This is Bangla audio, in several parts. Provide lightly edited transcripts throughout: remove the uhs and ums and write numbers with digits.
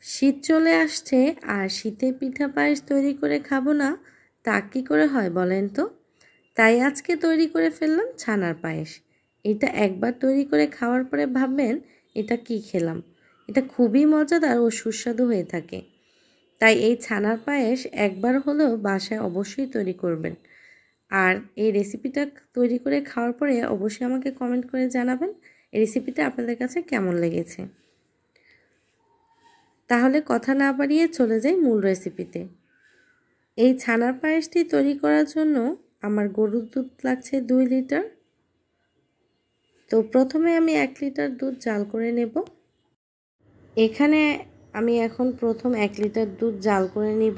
শীত চলে আসছে আর শীতে পিঠা পায়েস তৈরি করে খাবো না তা কি করে হয় বলেন তো। তাই আজকে তৈরি করে ফেললাম ছানার পায়েস। এটা একবার তৈরি করে খাওয়ার পরে ভাববেন এটা কি খেলাম। এটা খুবই মজাদার ও সুস্বাদু হয়ে থাকে। তাই এই ছানার পায়েস একবার হলেও বাসায় অবশ্যই তৈরি করবেন। আর এই রেসিপিটা তৈরি করে খাওয়ার পরে অবশ্যই আমাকে কমেন্ট করে জানাবেন এই রেসিপিটা আপনাদের কাছে কেমন লেগেছে। তাহলে কথা না বাড়িয়ে চলে যাই মূল রেসিপিতে। এই ছানার পায়েসটি তৈরি করার জন্য আমার গরুর দুধ লাগছে 2 লিটার। তো প্রথমে আমি 1 লিটার দুধ জাল করে নেব। এখানে আমি এখন প্রথম 1 লিটার দুধ জাল করে নিব।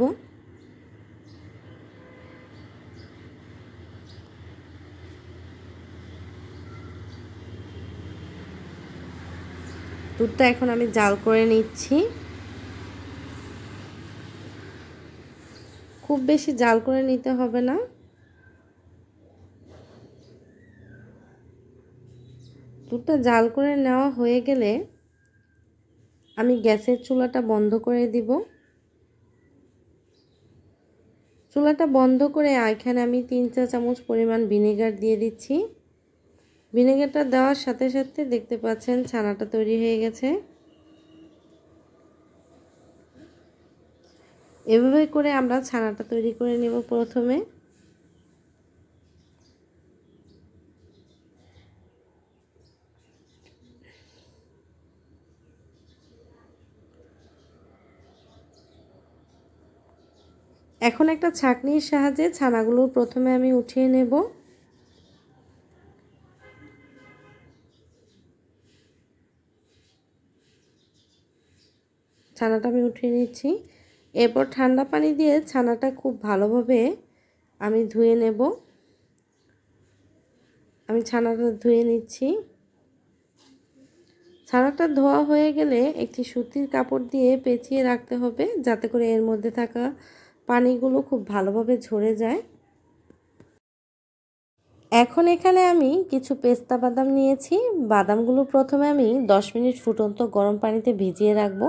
দুধটা এখন আমি জাল করে নিচ্ছি। খুব বেশি জাল করে নিতে হবে না। দুধটা জাল করে নেওয়া হয়ে গেলে আমি গ্যাসের চুলাটা বন্ধ করে দিব। চুলাটা বন্ধ করে এখানে আমি 3 চা চামচ পরিমাণ ভিনেগার দিয়ে দিচ্ছি। ভিনেগারটা দেওয়ার সাথে সাথে দেখতে পাচ্ছেন ছানাটা তৈরি হয়ে গেছে। এভাবে করে আমরা ছানাটা তৈরি করে নেব। প্রথমে এখন একটা ছাঁকনির সাহায্যে ছানাগুলো প্রথমে আমি উঠিয়ে নেব। ছানাটা আমি উঠিয়ে নিচ্ছি। এরপর ঠান্ডা পানি দিয়ে ছানাটা খুব ভালোভাবে আমি ধুয়ে নেব। আমি ছানাটা ধুয়ে নিচ্ছি। ছানাটা ধোয়া হয়ে গেলে একটি সুতির কাপড় দিয়ে পেঁচিয়ে রাখতে হবে যাতে করে এর মধ্যে থাকা পানিগুলো খুব ভালোভাবে ঝরে যায়। এখন এখানে আমি কিছু পেস্তা বাদাম নিয়েছি। বাদামগুলো প্রথমে আমি 10 মিনিট ফুটন্ত গরম পানিতে ভিজিয়ে রাখবো।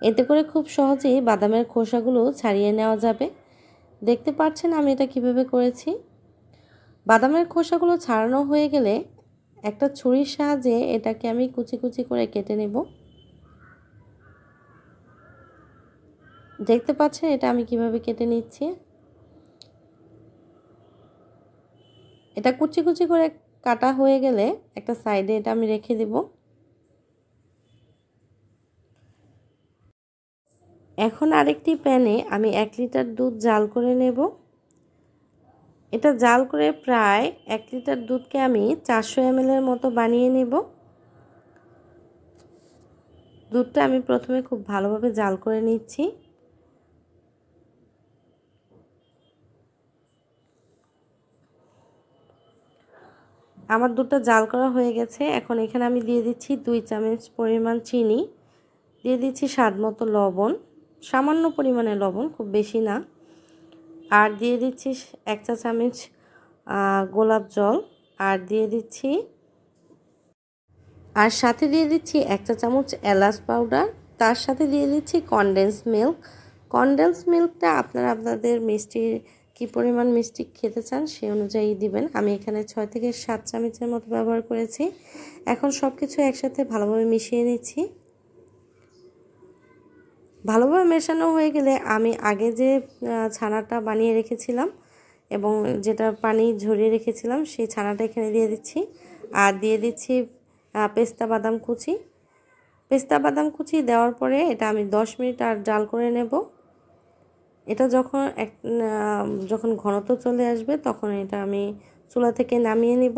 এতে করে খুব সহজেই বাদামের খোসাগুলো ছাড়িয়ে নেওয়া যাবে। দেখতে পাচ্ছেন আমি এটা কিভাবে করেছি। বাদামের খোসাগুলো ছাড়ানো হয়ে গেলে একটা ছুরির সাহায্যে এটাকে আমি কুচি কুচি করে কেটে নেব। দেখতে পাচ্ছেন এটা আমি কিভাবে কেটে নিচ্ছি। এটা কুচি কুচি করে কাটা হয়ে গেলে একটা সাইডে এটা আমি রেখে দেব। এখন আরেকটি প্যানে আমি 1 লিটার দুধ জাল করে নেব। এটা জাল করে প্রায় 1 লিটার দুধকে আমি 400 ml এর মতো বানিয়ে নেব। দুধটা আমি প্রথমে খুব ভালোভাবে জাল করে নিচ্ছি। আমার দুধটা জাল করা হয়ে গেছে। এখন এখানে আমি দিয়ে দিচ্ছি 2 চামচ পরিমাণ চিনি, দিয়ে দিচ্ছি স্বাদ মতো লবণ, সামান্য পরিমাণে লবণ, খুব বেশি না। আর দিয়ে দিচ্ছি 1 চা চামচ গোলাপ জল, আর দিয়ে দিচ্ছি সাথে দিয়ে দিচ্ছি 1 চা চামচ এলাচ পাউডার। তার সাথে দিয়ে দিচ্ছি কনডেন্স মিল্ক। কনডেন্স মিল্কটা আপনারা আপনাদের মিষ্টি কি পরিমাণ মিষ্টি খেতে চান সেই অনুযায়ী দিবেন। আমি এখানে 6 থেকে 7 চামচের মতো ব্যবহার করেছি। এখন সব কিছু একসাথে ভালোভাবে মিশিয়ে নিচ্ছি। ভালোভাবে মেশানো হয়ে গেলে আমি আগে যে ছানাটা বানিয়ে রেখেছিলাম এবং যেটা পানি ঝরিয়ে রেখেছিলাম সেই ছানাটা এখানে দিয়ে দিচ্ছি। আর দিয়ে দিচ্ছি পেস্তা বাদাম কুচি। পেস্তা বাদাম কুচি দেওয়ার পরে এটা আমি 10 মিনিট আর জাল করে নেব। এটা যখন ঘনত্ব চলে আসবে তখন এটা আমি চুলা থেকে নামিয়ে নেব।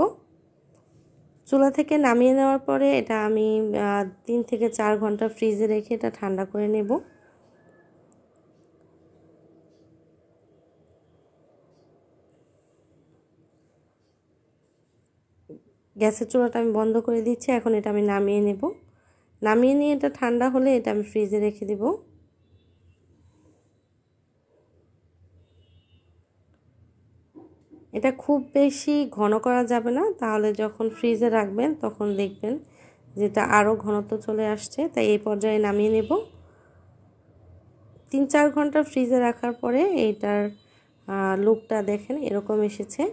চুলা থেকে নামিয়ে নেওয়ার পরে এটা আমি 3 থেকে 4 ঘন্টা ফ্রিজে রেখে এটা ঠান্ডা করে নেব। গ্যাসের চুলাটা আমি বন্ধ করে দিচ্ছি। এখন এটা আমি নামিয়ে নেব। নামিয়ে নিয়ে এটা ঠান্ডা হলে এটা আমি ফ্রিজে রেখে দেব। এটা খুব বেশি ঘন করা যাবে না, তাহলে যখন ফ্রিজে রাখবেন তখন দেখবেন যেটা আরও ঘনত্ব চলে আসছে। তাই এই পর্যায়ে নামিয়ে নেব। 3-4 ঘন্টা ফ্রিজে রাখার পরে এইটার লুকটা দেখেন এরকম এসেছে।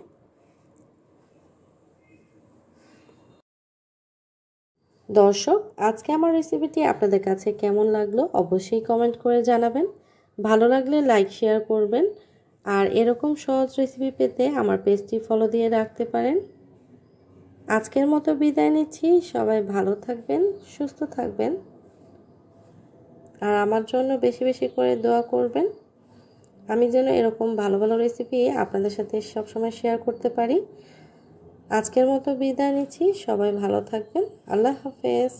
দর্শক, আজকে আমার রেসিপিটি আপনাদের কাছে কেমন লাগলো অবশ্যই কমেন্ট করে জানাবেন। ভালো লাগলে লাইক শেয়ার করবেন। আর এরকম সহজ রেসিপি পেতে আমার পেজটি ফলো দিয়ে রাখতে পারেন। আজকের মতো বিদায় নিচ্ছি। সবাই ভালো থাকবেন, সুস্থ থাকবেন। আর আমার জন্য বেশি বেশি করে দোয়া করবেন, আমি যেন এরকম ভালো ভালো রেসিপি আপনাদের সাথে সবসময় শেয়ার করতে পারি। আজকের মতো বিদায় নিচ্ছি। সবাই ভালো থাকবেন। আল্লাহ হাফেজ।